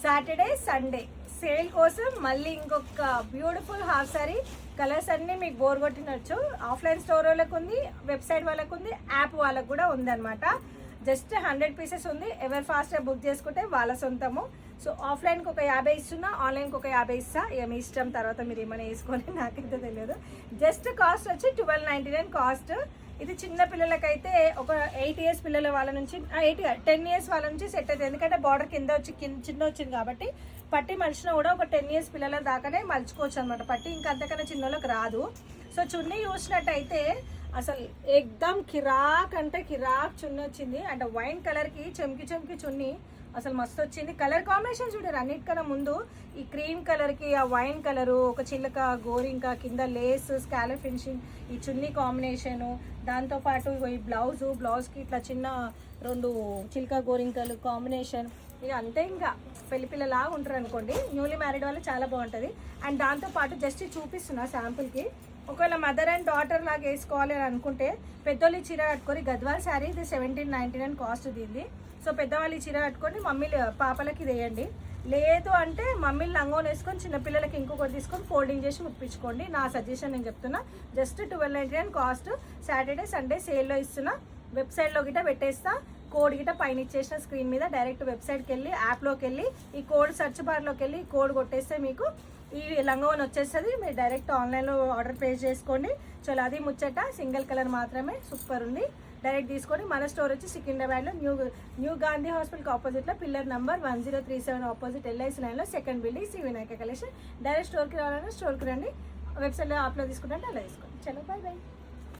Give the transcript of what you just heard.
Saturday Sunday sale కోసం మళ్ళీ ఇంకొక బ్యూటిఫుల్ హాఫ్ సారీ కలర్స్ అన్నీ మీకు బోర్ కొట్టినచ్చు. ఆఫ్లైన్ స్టోర్ వాళ్ళకు ఉంది, వెబ్సైట్ వాళ్ళకు ఉంది, యాప్ వాళ్ళకు కూడా ఉందన్నమాట. జస్ట్ 100 పీసెస్ ఉంది. ఎవరు ఫాస్ట్గా బుక్ చేసుకుంటే వాళ్ళ సొంతము. సో ఆఫ్లైన్కి ఒక 50 ఇస్తున్నా, ఆన్లైన్కి ఒక 50 ఇస్తా. ఇక మీ ఇష్టం, తర్వాత మీరు ఏమైనా వేసుకొని నాకైతే తెలియదు. జస్ట్ కాస్ట్ వచ్చి 1299 కాస్ట్. ఇది చిన్న పిల్లలకైతే ఒక 8 ఇయర్స్ పిల్లల వాళ్ళ నుంచి 10 ఇయర్స్ వాళ్ళ నుంచి సెట్ అవుతుంది. ఎందుకంటే బార్డర్ కింద వచ్చి చిన్న వచ్చింది కాబట్టి పట్టి మలిచినా కూడా ఒక 10 ఇయర్స్ పిల్లల దాకానే మలుచుకోవచ్చు అనమాట. పట్టి ఇంకా అంతకన్నా చిన్నోళ్ళకి రాదు. సో చున్నీ చూసినట్టయితే అసలు ఎక్దమ్ కిరాక్ అంటే కిరాక్ చున్నీ వచ్చింది. అంటే వైన్ కలర్కి చెమ్కి చున్నీ అసలు మస్తు వచ్చింది. కలర్ కాంబినేషన్ చూడారు. అన్నిటికన్నా ముందు ఈ క్రీమ్ కలర్కి ఆ వైన్ కలరు, ఒక చిల్లక గోరింక, కింద లేస్, స్కాలర్ ఫినిషింగ్, ఈ చున్నీ కాంబినేషను, దాంతోపాటు ఈ బ్లౌజ్కి ఇట్లా చిన్న 2 చిల్క గోరింకలు కాంబినేషన్. ఇక అంతే, ఇంకా పెళ్లిపిల్లలాగా ఉంటారు అనుకోండి. న్యూలీ మ్యారీడ్ వాళ్ళు చాలా బాగుంటుంది. అండ్ దాంతోపాటు జస్ట్ చూపిస్తున్నా శాంపుల్కి. ఒకవేళ మదర్ అండ్ డాటర్ లాగా వేసుకోవాలి అని అనుకుంటే పెద్దోళ్ళు చీర కట్టుకొని, గద్వాల్ శారీ ఇది 1799 కాస్ట్ దీన్ని. సో పెద్దవాళ్ళు చీర కట్టుకొని పాపలకి వేయండి. లేదు అంటే మమ్మీలు లంగోని వేసుకొని చిన్నపిల్లలకి ఇంకొకటి తీసుకొని ఫోల్డింగ్ చేసి ముప్పించుకోండి. నా సజెషన్ నేను చెప్తున్నా. Just 1299 cost. సాటర్డే సండే సేల్లో ఇస్తున్నా. వెబ్సైట్లో గిట్ట పెట్టేస్తా. కోడ్ గిట్ట పైన ఇచ్చేసిన స్క్రీన్ మీద డైరెక్ట్ వెబ్సైట్కి వెళ్ళి యాప్లోకి వెళ్ళి ఈ కోడ్ సెర్చ్ బార్లోకి వెళ్ళి ఈ కోడ్ కొట్టేస్తే మీకు ఈ లంగోని వచ్చేస్తుంది. మీరు డైరెక్ట్ ఆన్లైన్లో ఆర్డర్ ప్లేస్ చేసుకోండి. చలో అది ముచ్చట. సింగిల్ కలర్ మాత్రమే, సూపర్ ఉంది. డైరెక్ట్ తీసుకొని మన స్టోర్ వచ్చి సికింద్రాబాద్లో న్యూ గాంధీ హాస్పిటల్కి ఆపోజిట్లో పిల్లర్ నెంబర్ 1037 ఆపోజిట్ LIC లైన్లో second building, Shri Vinayaka collection. Direct స్టోర్కి రావాలన్నా స్టోర్కి రండి. వెబ్సైట్లో యాప్లో తీసుకుంటే అలా తీసుకోండి. చలో బాయ్ బాయ్.